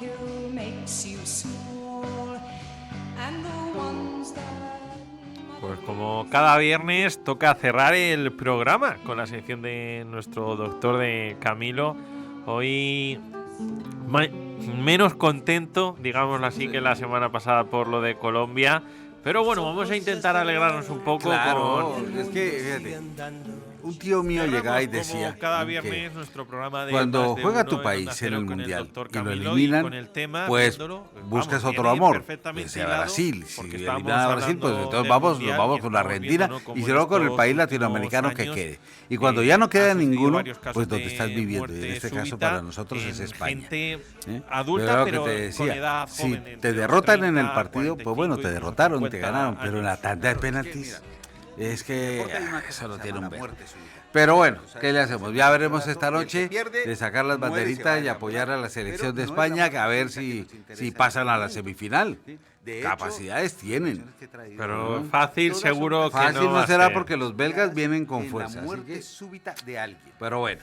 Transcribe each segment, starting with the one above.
pill makes you small, and the ones that Pues como cada viernes toca cerrar el programa con la sección de nuestro doctor de Camilo. Hoy menos contento, digámoslo así, que la semana pasada por lo de Colombia. Pero bueno, vamos a intentar alegrarnos un poco. Claro, con... es que, fíjate, un tío mío llegaba y decía, como cada ¿no?, viernes que nuestro programa de cuando Más de juega Uno tu en país Onda en Cero el con Mundial doctor y lo Camilo eliminan, con el tema, pues viéndolo, buscas vamos, otro viene amor, que perfectamente sea hilado, Brasil. Si porque eliminan estábamos a Brasil, pues hablando entonces del vamos, Mundial nos vamos y con la estamos Argentina viendo, ¿no?, cómo y si en no con el estos país últimos latinoamericano que años, quede. Y cuando ya no queda han sucedido ninguno, varios casos pues donde de estás viviendo, y en muerte este caso súbita para nosotros es en España. gente ¿Eh? adulta, lo pero que te con decía, edad si joven, te entre los derrotan en el 30, partido, pues bueno, 45, te incluso derrotaron, te 50 ganaron, pero en la años. tanda de penaltis es que eso no tiene un ver. ver. Pero bueno, ¿qué le hacemos? Ya veremos esta noche de sacar las banderitas y apoyar a la selección de España, a ver si pasan a la semifinal. Capacidades tienen. Pero fácil seguro que Fácil no va no a será ser. porque los belgas vienen con En fuerza. la así muerte que- súbita de alguien. Pero bueno,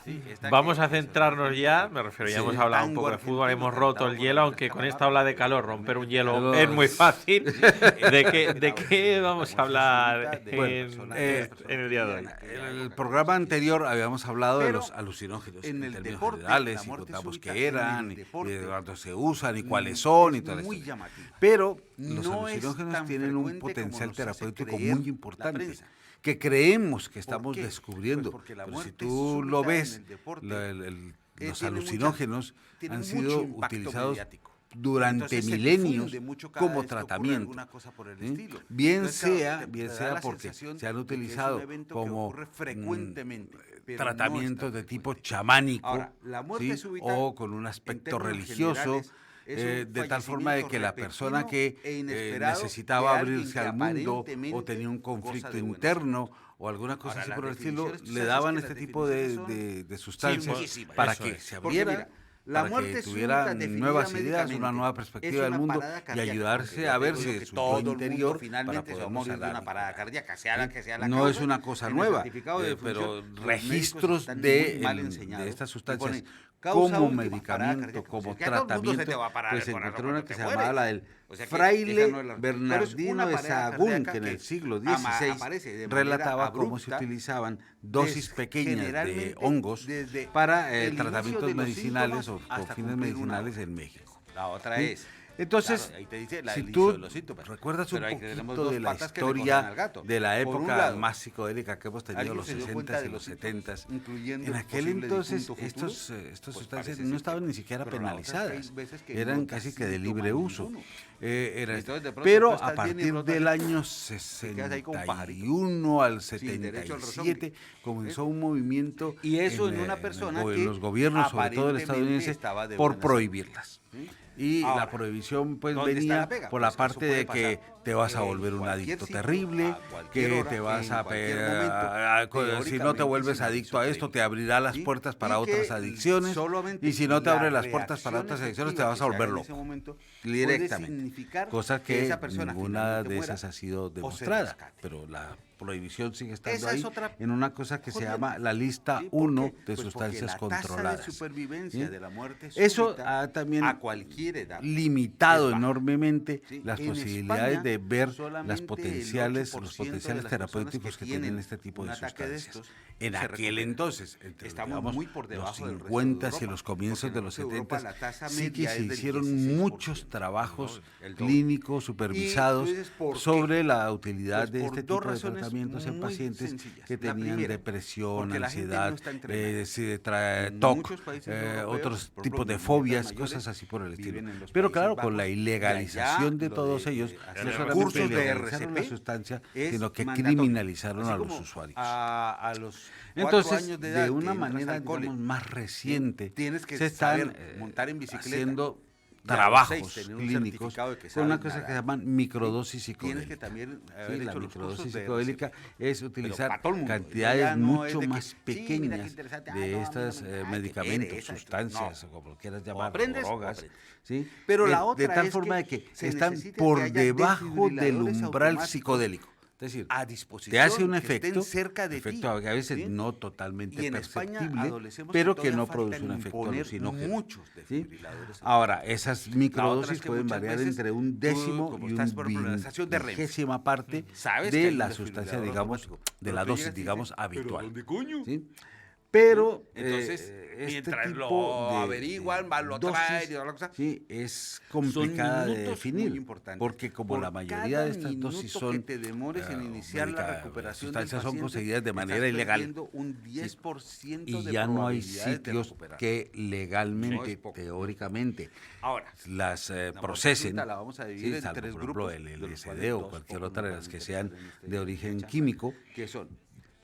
Vamos a centrarnos ya, me refiero, ya Sí. hemos hablado un poco de fútbol, hemos roto el hielo, aunque con esta ola de calor romper un hielo es muy fácil. ¿De qué vamos a hablar en el día de hoy? en el programa anterior habíamos hablado de Pero los alucinógenos en en el términos deporte, generales la y muerte contamos súbita qué en el eran, y deporte de cuánto se usan y cuáles son y todo muy esto. llamativo. Pero los No es alucinógenos tan tienen un frecuente como potencial nos hace terapéutico creer muy la importante prensa. que creemos que estamos qué? descubriendo. Pues porque la Pero si muerte tú lo súbita en ves, el deporte, los tiene alucinógenos tiene han mucho sido impacto utilizados mediático. durante Entonces, se milenios difunde mucho cada como vez que ocurre tratamiento. alguna cosa por el ¿sí? estilo. Bien Entonces, claro, sea, te bien da sea la porque sensación se han de que es un utilizado evento que como ocurre frecuentemente, pero no tratamientos es tan de tipo frecuente. chamánico, Ahora, la muerte ¿sí? súbita, o con un en aspecto términos religioso, generales, es un de tal forma de que la fallecimiento persona que repentino e inesperado necesitaba de alguien abrirse que al mundo o aparentemente tenía un goza conflicto de buena interno o alguna cosa Ahora, así las por el estilo, definiciones, ¿tú le sabes daban que este las tipo definiciones de sustancias muchísimas, para eso que es. se Porque abriera, mira, la para muerte que súbita tuviera definida nuevas ideas, una médicamente nueva es perspectiva del una mundo parada y cardíaca, ayudarse porque a ya ver te si digo de que su todo el mundo interior para finalmente se va a podernos morir de hablar una y parada curar. cardíaca, sea la que sea la No causa. es una cosa En el nueva, certificado de pero defunción, los médicos registros están de, muy mal de enseñados estas y sustancias ponen causa como última, parada medicamento, cardíaca. como O sea, que a todo el mundo se te tratamiento, va a parar pues el corazón encontré una cuando que te se llamaba mueres. la del O sea que fraile esa no es la- pero es Bernardino una de parada Sahagún, cardíaca que en el que siglo aparece de XVI manera relataba cómo se abrupta, utilizaban dosis pequeñas de generalmente hongos desde para el inicio tratamientos de los medicinales o síntomas con hasta fines cumplir una medicinales hora. en México. La otra ¿sí? es. Entonces, Claro, ahí te dice el si inicio tú de los síntomas. recuerdas un Pero hay que tenemos poquito dos de la patas que le cogen al historia gato. de la Por un época lado, más psicodélica que hemos tenido, alguien los se dio 60s cuenta y de los los síntomas, 70s, incluyendo en el aquel posible entonces difunto futuro, estas pues sustancias parece no ser estaban que- ni siquiera pero la otra es que hay penalizadas, veces que eran no casi casi que de no libre toman uso. ninguno. Era Entonces, de pronto, pero tú estás a bien y partir brotas del y año quedas ahí como un pajarito, 61 al sin derecho al 77 rezongue. comenzó un movimiento Y eso en el- una persona en que los gobiernos, sobre todo el aparentemente estadounidense, estaba de por buena salud. prohibirlas. ¿Sí? Y Ahora, la prohibición pues ¿dónde está venía la pega? por Pues la que eso parte puede de que pasar te vas a en volver un cualquier adicto sitio, terrible, a cualquier que hora, te vas en a cualquier momento, si no te vuelves teóricamente, adicto a sin esto te abrirá las ¿sí? puertas para Y que otras adicciones solamente y si no te la abre las puertas para reacción otras adicciones te efectiva vas a que se volver haga en ese loco momento puede directamente, significar cosa que que esa persona ninguna finalmente de muera esas ha sido o se demostrada, rescate. pero la prohibición sigue estando Esa ahí es otra en una cosa que se jodida. llama la lista ¿Sí? ¿Por 1 qué? de Pues sustancias porque la controladas. tasa de supervivencia ¿sí? de la muerte Eso súbita ha también a cualquier edad limitado es baja. enormemente ¿Sí? las En posibilidades España, de ver solamente los el potenciales 8% de las personas terapéuticos que tienen tienen este tipo un de ataque de sustancias. estos En se aquel recuperan. entonces, entre Estamos digamos, muy por debajo los del resto de 50 y Europa, los comienzos porque de en los el resto de Europa 70 la tasa sí que media se es del hicieron 16%, muchos trabajos el doble. clínicos supervisados Y tú dices, ¿por qué? sobre la utilidad Pues de por este dos tipo de razones tratamientos en muy pacientes sencillas. que La tenían primera, depresión, porque la gente ansiedad, no está entrenada. En TOC, muchos países europeos, otros por tipos ejemplo, de los fobias, mayores cosas así por el estilo. viven en los Pero Países claro, con la Bajos, y ilegalización allá de lo todos de ellos, hacer no solamente cursos de legalizaron la RCP sustancia, es sino que mandatorio. criminalizaron Así a los como usuarios. A los 4 Entonces, años de edad de una que entras manera al cole, digamos, más reciente, tienes que se están saber montar en bicicleta. haciendo Y a los trabajos 6 tener un clínicos certificado de que con una sabes cosa que nadar. se llaman microdosis Tienes psicodélica. que también Sí, haber la hecho los microdosis cursos de psicodélica RCP. es utilizar para todo el mundo. cantidades Ya no mucho es de que, más sí, mira qué pequeñas interesante. de No, a mí no estos me- ay, qué medicamentos, pereza, sustancias, no. o como lo quieras O llamar, aprendes o drogas, aprendes. ¿sí? Pero la de otra tal es forma que de que se están necesita por que haya debajo del desfibriladores umbral automáticos psicodélico. Es decir, a disposición, te hace un que estén efecto, cerca de efecto ti, a veces ¿sí? no totalmente Y en España perceptible, adolecemos pero que que no todavía produce un faltan efecto imponer alucinógeno. muchos ¿Sí? desfibriladores. Ahora, esas La otra microdosis es que pueden muchas variar veces entre un tú, décimo como y estás, por ejemplo, en la un estación de Renfe, vigésima parte sabes que de hay un la sustancia, desfibrilador digamos, automático, de pero la tú dosis, llegas y digamos, dices, ¿pero habitual. dónde coño? ¿Sí? Pero Entonces, este mientras tipo lo de averiguan, van, lo dosis, traen y toda la cosa, sí, es complicada de minutos definir, muy importantes. porque como Por la mayoría cada de estas dosis minuto son que te demores en iniciar la recuperación del sustancias son paciente, conseguidas de estás manera ilegal. perdiendo un 10% Y de ya no hay probabilidades de sitios recuperar. que No legalmente, es poco. teóricamente, Ahora, las la procesen, muerte la vamos a dividir en salvo, tres por ejemplo, grupos, el de los LSD cuales o dos cualquier poco otra de nos las van a que sean interesar en de origen fecha, químico, que son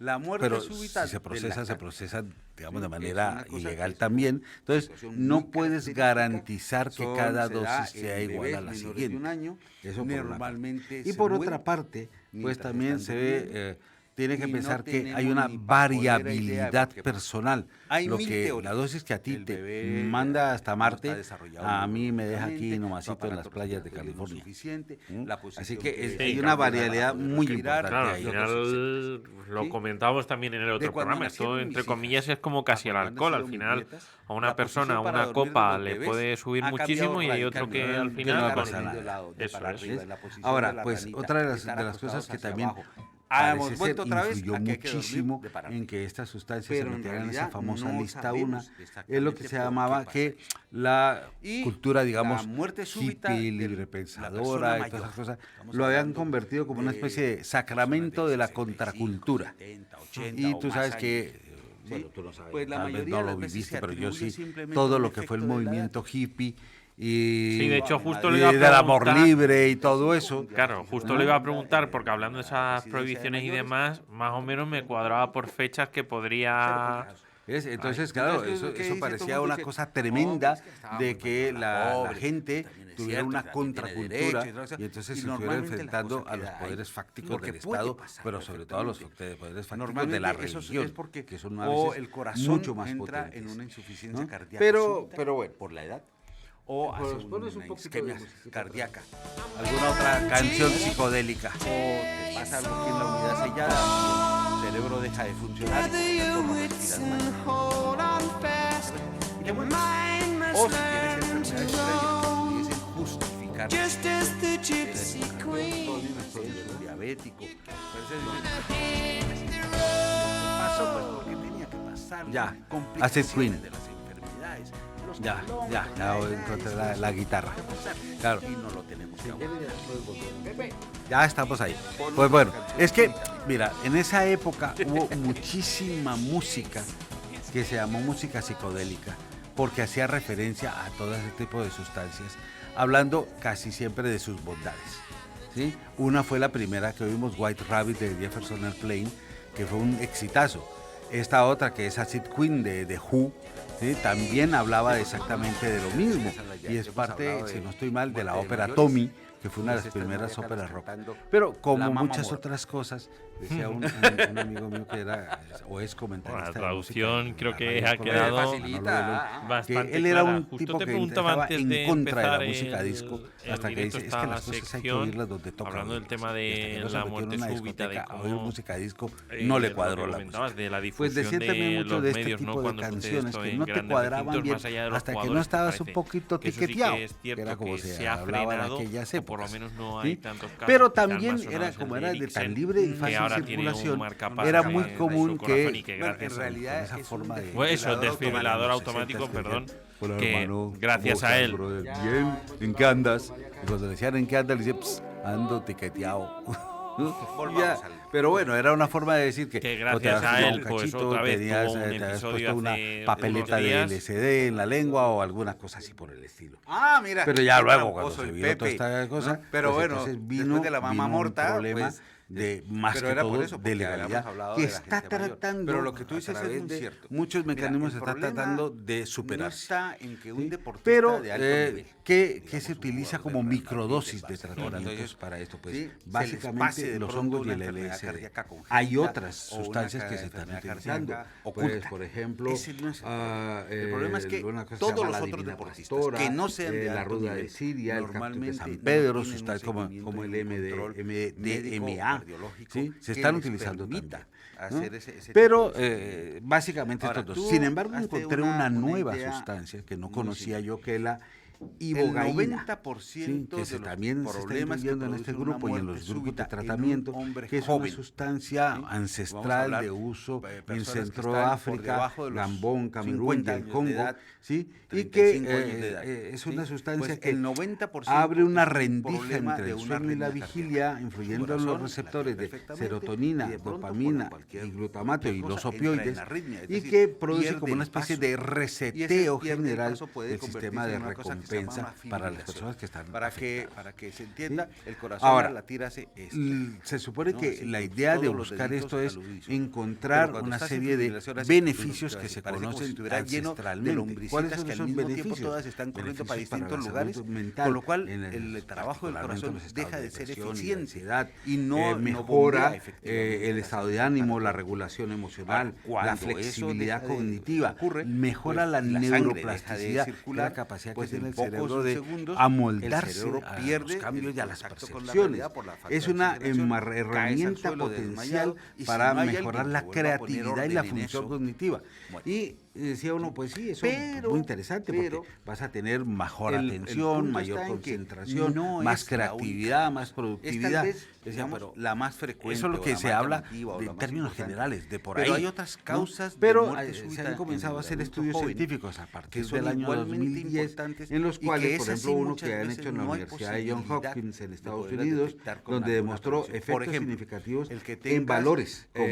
la muerte pero súbita si se del procesa, se lactante. procesa, digamos, de Sí, es manera una cosa ilegal que es también. una Entonces, situación no muy puedes característica. garantizar que cada Se da dosis sea en igual a bebés la menores de siguiente. un año, Eso por una parte. normalmente Y se por mueren otra parte, pues mientras también están se ve, durmiendo. tiene que Y no pensar que tenemos hay una ni pajolera idea de variabilidad por qué pasa. personal. Hay Lo mil que teorías. la dosis que a ti El te bebé manda hasta no Marte, está desarrollado a mí me deja aquí neurológicamente, nomasito su en las aparato playas de respiratorio no es California. suficiente, ¿Mm? la Así posición que de- hay Sí, una claro, variabilidad para poder muy respirar, importante Claro, al ahí. y final lo ¿sí? comentábamos también en el otro cuando programa. Esto, nacieron entre mis comillas, hijas es como casi el a cuando han alcohol. Al nacido mis final, nietas, a una la persona, posición para una dormir de copa los le bebés puede subir ha cambiado muchísimo y hay otro que al radicalmente. Que no final, va a Para pasar dormir nada. de lado, de Eso para es. arriba, ¿Sí? en la posición de Ahora, la pues ranita, otra de estar las cosas acostados que hacia también abajo. parece Hemos ser vuelto otra vez influyó a que hay que dormir muchísimo de para en arriba. que estas sustancias Pero se en metieran en esa realidad famosa no lista sabemos 1, es lo que exactamente se por qué llamaba pasa que eso. la Y cultura, la digamos, muerte súbita hippie, de la librepensadora persona y todas esas mayor. cosas, Estamos lo habían hablando convertido como una de especie de sacramento de la contracultura. 70, 80 Y o tú más sabes años. que, ¿Sí? bueno, tú no sabes, Pues la tal vez mayoría no de lo las veces viviste, se pero yo atribuye sí, simplemente todo a un lo que fue el efecto de la movimiento hippie y, Sí, de hecho, justo le y iba a del amor preguntar. libre y todo eso. Claro, justo le iba a preguntar, porque hablando de esas prohibiciones y demás, más o menos me cuadraba por fechas que podría. ¿Ves? Entonces, Ay, claro, entonces, eso ¿qué dice todo parecía el mundo? una Dice, cosa "No, tremenda es que estaba de muy que mal, la pobre, gente también es tuviera cierto, una también tiene contracultura derecho y todo eso". y entonces Y se estuviera normalmente la enfrentando cosa a los queda ahí. poderes fácticos Porque del puede Estado, pasar pero sobre todo a los perfectamente. poderes fácticos Normalmente de la eso religión, es porque que son a o veces el corazón mucho más entra potentes. en una insuficiencia ¿no? cardíaca Pero súbita bueno, por la edad o Pues hace pones un una poquito de isquemia musiquita cardíaca alguna otra canción psicodélica. o te pasa algo aquí en la unidad sellada y el cerebro deja de funcionar y por lo tanto no respiras más. Hold on fast. Y te Your mueres. mind O must si tienes learn enfermedades to previas que roam. pudiesen justificar Just as the gypsy queen. diabético. Pasó pues porque tenía que pasar. Ya, Complicaciones Acid Queen. de las enfermedades. Los Ya, talones, ya encontré la guitarra. Claro. Y no lo tenemos que aguantar. Ya estamos ahí. Pues bueno, es que, mira, en esa época hubo muchísima música que se llamó música psicodélica, porque hacía referencia a todo ese tipo de sustancias, hablando casi siempre de sus bondades. ¿Sí? Una fue la primera que oímos, White Rabbit de Jefferson Airplane, que fue un exitazo. Esta otra que es Acid Queen de Who, ¿sí? También hablaba exactamente de lo mismo y es parte, si no estoy mal, de la ópera Tommy, que fue una de las primeras óperas rock. Pero como muchas otras cosas, decía un amigo mío que era o es comentarista. La de traducción música, creo la que radio ha quedado Manolo bastante que él era clara. un Justo tipo te que preguntaba estaba antes en de contra de la empezar música el- disco, el hasta que directo dice, es esta que las cosas hay que sección, oírlas donde toca hablando del oírlas. tema Y de hasta que no se la metió en muerte una súbita, de discoteca a cómo, oír música disco, no le lo cuadró que la comentabas música. de la Pues difusión decía también de mucho los de este medios, ¿no? tipo de Cuando sucede canciones esto que en no te grandes cuadraban recintos, bien más allá de los hasta que no jugadores, estabas un parece poquito que eso sí tiqueteado, que es que cierto era como que se ha hablaba en frenado, aquellas o por lo épocas. menos no ¿sí? hay tantos casos. Pero quizás también más sonados era el como de era de Eriksen, tan libre y que fácil ahora tiene un circulación, marcapasos era en muy su común corazón que y que gracias en a realidad esa forma de Bueno, eso, desfibrilador automático, perdón, que gracias a él. Bien, ¿en qué andas? Y cuando le decían en qué andas, le decían, ando tiqueteado. Ya, pero bueno, era una forma de decir que gracias te habías a fumado él, un pues cachito, otra vez tenías, tuvo un te habías episodio puesto una hace papeleta unos de días. LSD en la lengua o alguna cosa así por el estilo. Ah, mira. Pero ya qué luego, cuando tramposo se el vino toda Pepe, esta cosa, ¿no? Pero pues bueno, entonces después de la mamá un morta, problema pues, de más pero que era todo por eso, de porque legalidad habíamos hablado que de la está gente mayor. tratando Pero lo que tú a dices es través muy de cierto. muchos Mira, mecanismos el se está problema tratando de No superarse. está en que un ¿sí? deportista Pero de alto nivel, ¿qué digamos, se un utiliza jugador como del Real Madrid, microdosis del de Barcelona, tratamientos entonces, para esto? Pues sí, se les pase básicamente de los pronto hongos y una el enfermedad LSD. cardíaca congénita Hay otras o una sustancias que se están enfermedad utilizando. cardíaca Pues, oculta. por ejemplo, Ese no es el problema. El problema es que una cosa se todos llama los la otros Divina deportistas Pastora, que no sean de la alto ruda nivel, de Siria, el cactus de normalmente San no Pedro, tienen un sustancias como seguimiento el y un control médico MDMA, cardiológico ¿sí? Se que están les utilizando permita también, hacer ¿no? ese Pero tipo de básicamente Ahora, estos dos. tú Sin embargo, hazte encontré una una nueva idea sustancia que no muy conocía simple. yo, que es la El ibogaína. 90% Sí, que de los también se está problemas que incluyendo en este producen una grupo y en muerte los grupos de súbita en un tratamiento, hombre que es una joven, sustancia ¿sí? Vamos a ancestral hablar de uso de en personas que están por Centroáfrica, debajo de los Gabón, Camerún 50 y el años de Congo, edad, ¿sí? Y 35 que años de edad, es una ¿sí? sustancia Pues que el 90% abre una es un rendija problema entre de el una sueño y la arritmia vigilia, cardíaca. influyendo Su en los corazón receptores late de perfectamente serotonina, y de pronto dopamina por cualquier- y glutamato y cualquier los cosa entra en opioides, arritmia, es y decir, que produce pierde como una el especie paso. de Y ese reseteo pierde el general paso, puede del sistema convertirse de en una cosa que se llama una recompensa para las fibrilación. personas que están para que afectadas. se entienda, ¿Sí? el corazón Ahora, al latir hace esto. Se supone ¿no? que Así, la con idea de todos los buscar deditos esto es al unísono. encontrar Pero cuando una estás en serie de fibrilación así, beneficios que se parece como si conocen estuviera lleno de ancestralmente. lombricitas ¿Cuáles que son al esos mismo tiempo beneficios? todas están corriendo para Beneficios distintos la lugares, salud mental, con lo cual en el trabajo del particularmente corazón los estados deja de ser depresión y eficiente ansiedad, y no mejora bombea efectivamente el la estado de sangre ánimo, para la todo. regulación emocional, Ahora, la cuando eso flexibilidad deja de cognitiva, ocurre, mejora pues, la y la sangre deja de neuroplasticidad, circular, la capacidad pues, que tiene en el pocos cerebro de segundos, amoldarse el cerebro a pierde los cambios el y a las contacto con la percepciones. realidad por la falta Es de una oxigenación, caes al herramienta suelo potencial desmayado, y si para no hay mejorar alguien la que vuelva a poner creatividad y la orden en función eso, cognitiva. muere. Y decía uno, pues sí, eso Pero- es muy interesante pero porque vas a tener mejor el atención, punto mayor está en que concentración, no más es la creatividad, única más Es productividad. tal vez, Decía, digamos, pero la más frecuente. eso es lo o que la se más habla llamativa o de la en más términos importante. generales, de por ahí. Pero hay otras ¿no? causas de Pero muerte se súbita han comenzado a en el hacer adulto estudios joven, científicos a que partir son del año igualmente 2010, importantes en los y que cuales, por esas ejemplo, sí uno muchas que han veces hecho en la no hay Universidad de Johns posibilidad Hopkins en de Estados poderlas Unidos, detectar con donde alguna demostró prevención. efectos Por ejemplo, significativos el que en tengas, valores como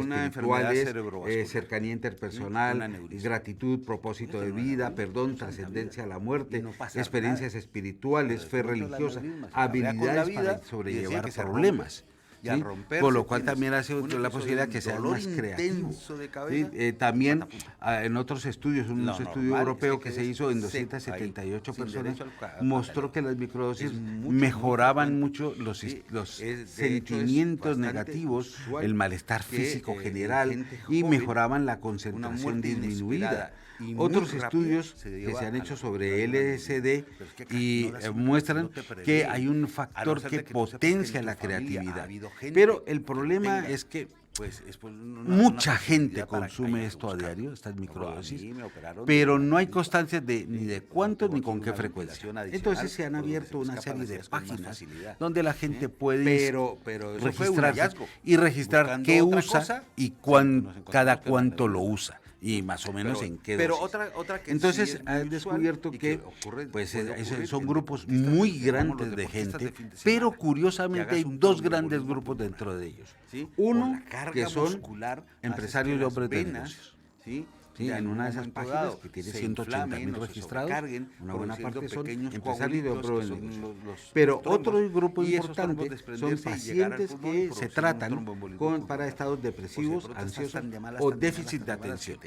una enfermedad espirituales, cerebrovascular, cercanía un interpersonal, aneurisma. gratitud, propósito de Eso no es vida, nada, perdón, eso es la trascendencia a vida. la muerte, Y no pasa experiencias nada. espirituales, fe Pero de pronto el religiosa, aneurisma se cabrea con la habilidades vida para y sobrellevar decide que se rompe. problemas. Y al ¿sí? romperse Con lo cual tienes también hace un la episodio posibilidad de que sea dolor más creativo. intenso de ¿sí? cabeza, También mata punta. en otros estudios, un Lo estudio normal europeo es que que se quedes hizo en seco ahí, 278 sin personas, derecho al mostró pataleón. que las microdosis Es mucho, mejoraban muy mucho los Sí, los de hecho, es sentimientos bastante negativos, usual el malestar que, físico en general gente y joven, mejoraban la una concentración muerte disminuida. inesperada y muy Otros rápida estudios se que lleva se han a hecho la sobre cultura LSD pero es que y no las muestran no te que prevé, hay un a factor no ser que de que tú sepas que potencia en la tu familia ha creatividad. habido gente Pero el que problema tenga, es que pues, una mucha gente posibilidad para que consume haya que esto a buscar. diario, estas Por ejemplo, a microdosis, mí me operaron pero de no hay la constancia ni de cuánto tengo ni aquí con qué una frecuencia. ventilación adicional Entonces se han por donde se abierto me una escapan serie las de ideas con más páginas facilidad, donde la gente puede pero eso fue un registrarse hallazgo. y registrar Buscando qué otra usa cosa, y nos encontramos cada que cuánto no lo es usa y más o menos en qué pero dosis. otra que Entonces sí es muy han usual descubierto y que ocurre, pues puede ocurrir son en grupos deportistas, muy que llamamos los grandes de deportistas gente, de fin de pero semana, curiosamente que hay hagas un dos grandes tromboembolismo grupos pulmonar, dentro de ellos. ¿sí? Uno, Por la carga que son muscular empresarios hace de que hombres las de venas, negocios. ¿sí? Sí, Ya en una de esas momento páginas dado que tiene se 180.000 inflamen o se registrados, sobrecarguen, una buena produciendo parte son pequeños empresarios de coagulitos, hombres que de son negocios. los Pero trombos, otro grupo y esos importante trombos son desprenderse y llegar al pacientes pulmón y que se producir un tratan tromboembolismo para estados depresivos, ansiosos o déficit de atención.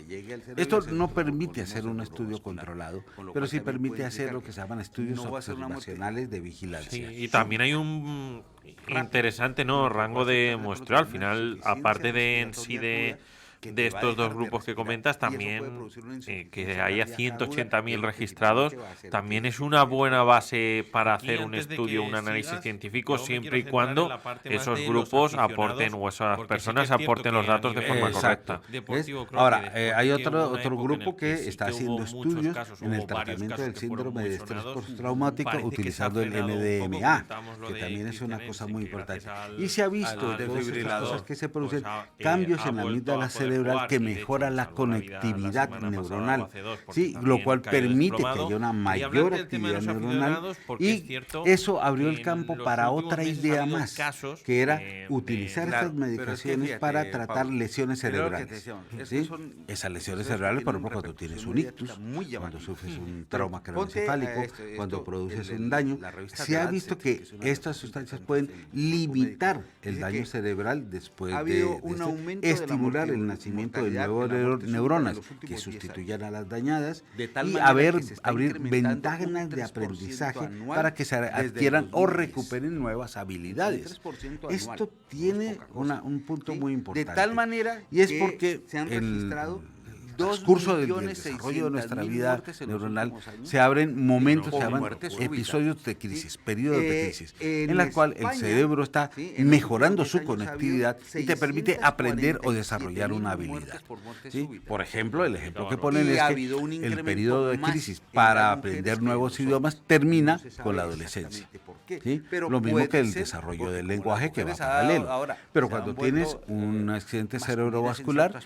Esto no permite hacer un estudio controlado, pero sí permite hacer lo que se llaman estudios observacionales de vigilancia. Sí, y también hay un interesante rango de muestreo. Al final, aparte de en sí de estos dos grupos que comentas, también que haya 180.000 registrados, también es una buena base para hacer un estudio, un análisis científico, siempre y cuando esos grupos aporten o esas personas aporten los datos de forma correcta. ¿Ves? Ahora, hay otro grupo que está haciendo estudios en el tratamiento del síndrome de estrés postraumático utilizando el NDMA, que también es una cosa muy importante. Y se ha visto en todas estas cosas que se producen cambios en la amígdala cerebral que mejora la conectividad neuronal, ¿sí? Lo cual permite que haya una mayor actividad neuronal y eso abrió el campo para otra idea más, que era utilizar estas medicaciones para tratar lesiones cerebrales. ¿Sí? Esas lesiones cerebrales, por ejemplo, cuando tienes un ictus, cuando sufres un trauma craneoencefálico, cuando produces un daño, se ha visto que estas sustancias pueden limitar el daño cerebral después de estimular el nacimiento de nuevas neuronas que sustituyan a las dañadas y abrir ventanas de aprendizaje para que se adquieran o recuperen nuevas habilidades. Esto tiene un punto muy importante. De tal manera y es que porque se han registrado transcurso del desarrollo de nuestra vida neuronal se abren momentos, se llaman episodios de crisis, periodos de crisis, en la cual el cerebro está mejorando su conectividad y te permite aprender o desarrollar una habilidad. ¿Sí? Por ejemplo, el ejemplo que ponen es que el periodo de crisis para aprender nuevos idiomas termina con la adolescencia. ¿Sí? Lo mismo que el desarrollo del lenguaje, que va paralelo. Pero cuando tienes un accidente cerebrovascular,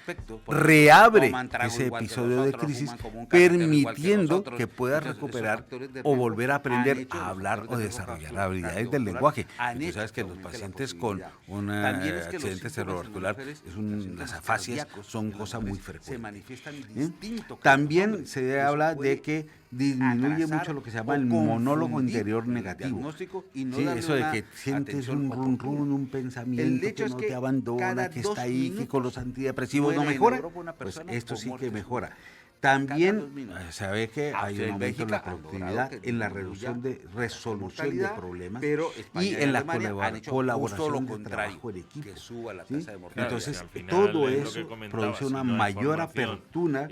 reabre ese episodio de crisis, permitiendo que puedas recuperar o volver a aprender a hablar o desarrollar habilidades del lenguaje. Y tú sabes que los pacientes con un accidente cerebrovascular, las afasias son cosas muy frecuentes. También se habla de que disminuye mucho lo que se llama el monólogo interior negativo. Sí, eso de que sientes un run run, un pensamiento que no te abandona, que está ahí, que con los antidepresivos no mejora. Pues esto sí que mejora. También se ve que hay un aumento en la productividad, en la resolución de problemas y en la colaboración de trabajo en equipo. ¿Sí? Entonces, todo eso produce una mayor apertura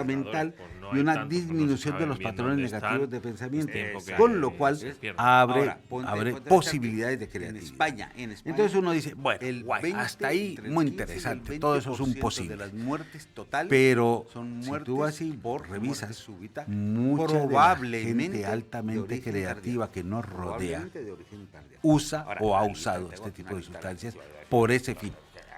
mental y una disminución de los patrones negativos de pensamiento, con lo cual abre posibilidades de creatividad. Entonces uno dice, bueno, hasta ahí muy interesante, todo eso es un posible. Pero si tú vas y revisas, mucha de la gente altamente creativa que nos rodea usa o ha usado este tipo de sustancias por ese fin.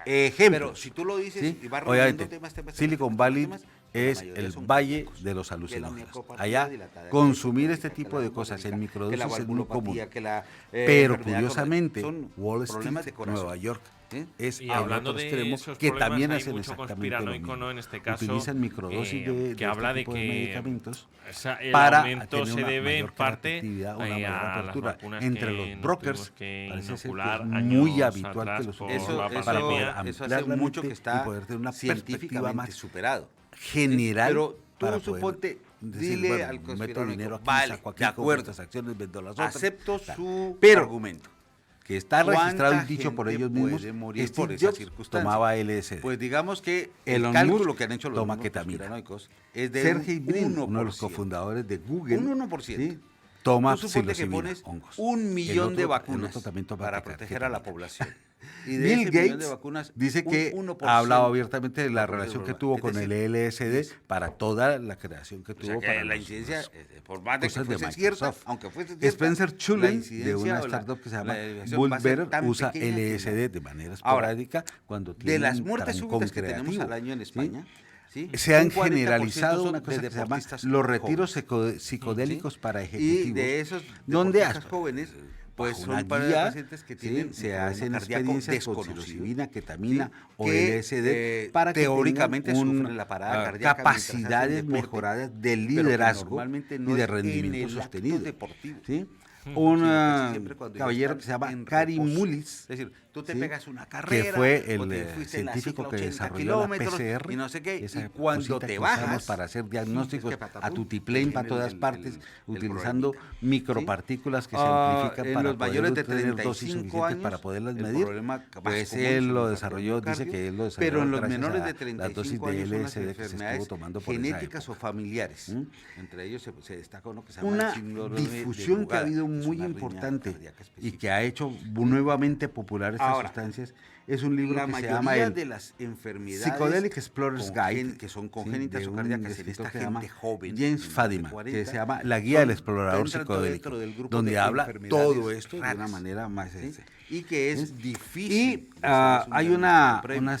Ejemplo, pero si tú lo dices, ¿sí? Obviamente, Silicon Valley es el valle de los alucinógenos. Allá, consumir este tipo de cosas en microdosis es muy común. Pero curiosamente, Wall Street, Nueva York, es hablando otro de extremo esos que problemas, también hay hacen mucho exactamente lo mismo. conspiranoico, ¿no? En este caso, utilizan microdosis de que habla este de tipo de que medicamentos el para aumento tener se una debe en mayor parte creatividad, una mayor a las apertura. vacunas Entre que los nos brokers tuvimos que parece ser que inocular es muy años habitual atrás que los por utilicen la para pandemia. poder eso ampliar hace la mucho mente que está y poder tener una perspectiva científicamente más superado. general. Pero tú para suponte, decir, dile bueno, al meto conspiranoico, dinero aquí, vale, saco aquí, de compro acuerdo, estas acciones, vendo las otras. acepto tal. su Pero argumento. que está registrado ¿Cuánta un dicho por gente ellos mismos, puede morir por Steve esa Jobs circunstancia? tomaba LSD. Pues digamos que el Elon cálculo Musk que han hecho los toma mismos ketamina. conspiranoicos es de Sergey un Brin, 1%. uno de los cofundadores de Google, Un 1%. ¿sí? Toma Tú suponte que psilocibina, pones hongos. 1.000.000 de El vacunas otro también toma para ketamina. proteger a la población. Y de Bill ese millón de Gates vacunas, dice que un 1% ha hablado abiertamente de la va a producir relación que problema. tuvo Es con decir, el LSD para toda la creación que o sea tuvo que para la los incidencia, por más de que cosas de fuese cierta, Microsoft. aunque fuese cierta, Spencer la Chulin, de incidencia una o la- startup que se llama la desviación va a ser Bullbetter, tan usa pequeña que LSD de manera Ahora, esporádica cuando tiene de las un muertes trancón súbitas que tenemos creativo, al año en ¿sí? España, ¿sí? Se han Un 40% generalizado son una cosa de que se llama deportistas los retiros jóvenes. psicodélicos para Y ejecutivos, de esos donde deportistas jóvenes, pues bajo son una para guía, pacientes que ¿sí? tienen un se problema hacen cardíaco experiencias con desconocido, psilocibina, ketamina ¿sí? o que, LSD para que teóricamente tengan sufren la parada cardíaca capacidades mientras hacen deporte, mejoradas de pero que liderazgo normalmente y no de es en rendimiento el acto sostenido. deportivo. ¿Sí? sino Un casi siempre cuando ya caballero están que se llama en Kari reposo. Mullis, Es decir, tú te ¿sí? pegas una que carrera, fue o el te fuiste en la científico cicla que 80 desarrolló la kilómetros PCR, y no sé qué, esa y cuando cosita te que usamos bajas para hacer diagnósticos es que patatúm, a tutiplén te para tiene todas partes, el utilizando problemita, micropartículas que se Ah, amplifican en para los mayores poder de tener dosis 35 suficientes años, para poderlas el medir. problema más Pues común él es lo el desarrolló, dice que él lo desarrolló pero en los gracias menores a de las dosis 35 de años son las LSD que se estuvo enfermedades tomando por esa genéticas época. o familiares. ¿Mm? Entre ellos se destaca uno que se llama Una el síndrome de difusión que ha Brugada, habido que es muy una arritmia importante cardíaca y específica. que ha hecho nuevamente popular estas Ahora, sustancias es un libro la que se mayoría llama el de las enfermedades Psychedelic Explorer's Guide, que son ¿sí? congénitas de o un cardíacas en escritor esta que se llama gente joven, James de Fadiman, 40, que se llama La Guía del Explorador entran Psicodélico, dentro del grupo donde de habla enfermedades todo esto de una raras, manera más ¿sí? Y que es difícil. Y de hay hacer una previo.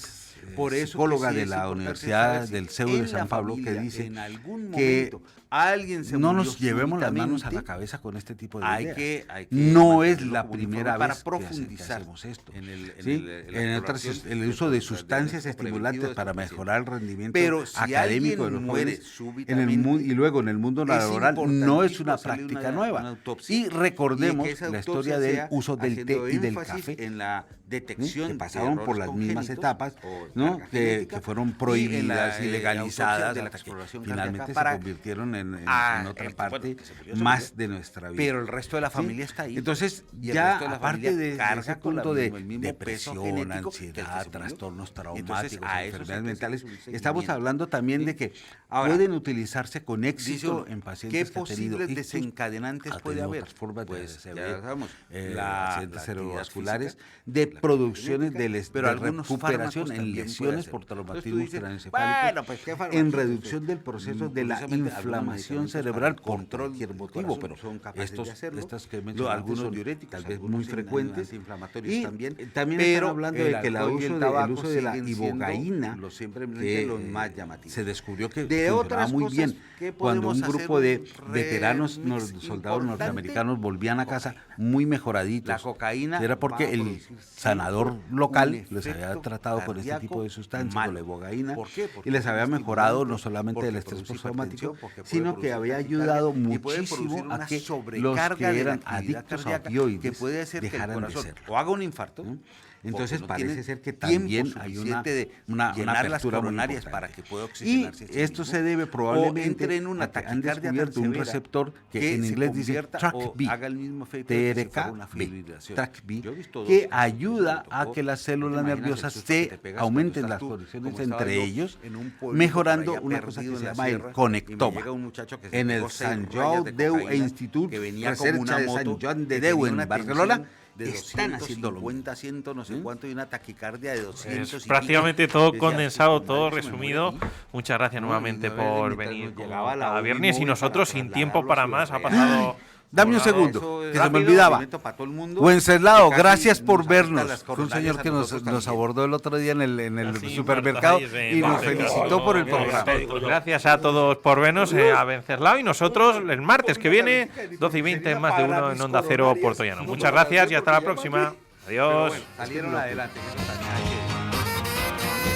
Por eso psicóloga que sí de es la importante Universidad saber si del CEU de en San la Pablo que familia, dice en algún que momento alguien se no murió nos llevemos las manos a la súbitamente, cabeza con este tipo de hay ideas. que No es mantenerlo la como un primera informe para vez profundizar que hacemos esto. en ¿sí? En otras, el uso de sustancias estimulantes para mejorar el rendimiento académico de los jóvenes en el mundo, y luego en el mundo laboral no es una práctica nueva. Y recordemos la historia del uso del té y del café, en la detección que pasaron por las mismas etapas, ¿no? que fueron prohibidas y legalizadas hasta que finalmente se convirtieron en otra bueno, parte que se murió, se más murió. de nuestra vida. Pero el resto de la ¿sí? familia está ahí. Entonces, Y el ya resto de la aparte familia de carga ese con punto de el mismo peso depresión, genético que el que ansiedad, se murió. trastornos Entonces, traumáticos, a eso enfermedades se mentales, hace un estamos seguimiento. hablando también ¿sí? de que Ahora, pueden utilizarse con dice éxito uno, en ¿qué pacientes que han tenido posibles ictus, desencadenantes han puede tenido haber? otras formas Pues de ya sabemos, accidentes la cerebrovasculares, actividad de física, la producciones genética, pero de algunos recuperación fármacos en también lesiones puede por hacer. traumatismo Entonces tú dices, craneoencefálico, bueno, pues, ¿qué en fármacos? reducción del proceso de la Curiosamente, algunos inflamación medicamentos para cerebral el por control cualquier del motivo, corazón pero son capaces de hacerlo. estas que mencionaste Algunos son diuréticos, tal vez algunos muy frecuentes, antiinflamatorios y también. también pero están hablando de que el alcohol y uso, el el tabaco uso de la siguen siendo ibogaína, simplemente los más llamativos. se descubrió que De funcionaba otras muy cosas, bien ¿qué cuando un podemos grupo hacer? de veteranos Remix soldados importante, norteamericanos volvían a casa muy mejoraditos. La cocaína Era va porque a el producir sanador siempre local un les había efecto tratado con este cardíaco tipo de sustancia, malo. con la ibogaína, ¿Por qué? Porque y les es un había mejorado estimulante, no solamente porque el estrés produce postraumático, hipertensión, porque puede sino que producir había taquicardia ayudado y puede producir muchísimo una a que los sobrecarga que de la eran actividad adictos a cardíaca opioides que puede hacer que el dejaran de corazón ser. o haga un infarto. ¿no? Entonces porque no parece tiene ser que tiempo también hay suficiente de una llenar las apertura muy coronarias importante. para que pueda Y oxigenarse. esto se debe probablemente entre en una a que han taquicardia tan descubierto un severa receptor que en se inglés dice convierta o TrkB, haga el mismo efecto de que si fuera una TRKB, fibrilación. TrkB, Yo he visto dos que casos, ayuda me a tocó. que las ¿Te células imaginas el nerviosas susto que te se pegas aumenten cuando las estás tú, conexiones como estaba entre yo, ellos, en un pueblito mejorando por allá una cosa que perdido se en la llama el sierra, y conectoma. me llega un muchacho que se En pegó el 6 Sant rayas Joan de Déu cocaína, Institut que venía Recerca como una de moto, Sant Joan de que Déu tenía en una Barcelona, tensión de están haciendo lo mismo. 250, 100, no sé cuánto, y una taquicardia de 200 Es y prácticamente pico. todo Decía, condensado, "Madre, todo se me muere resumido. aquí". Muchas gracias No, nuevamente y no, por mientras venir nos como llegaba la cada UBI viernes y móvil nosotros para sin tiempo trasladarlo para a más. Ha Ciudad Real. pasado. Dame un volado. segundo, Eso que es se me rápido, olvidaba. alimento para todo el mundo, Wenceslao, que casi gracias por nos afecta vernos. las Fue un coronarias señor a que nosotros nos también. abordó el otro día en el Así, supermercado Marta, y nos felicitó por el programa. Gracias a todos por vernos, a Venceslao, y nosotros el martes que viene, 12 y 20 en Más de Uno en Onda Cero Puerto Llano. Muchas gracias y hasta la próxima. Adiós. Salieron adelante. que eso también hay que-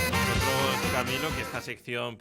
Nosotros, Camilo, que esta sección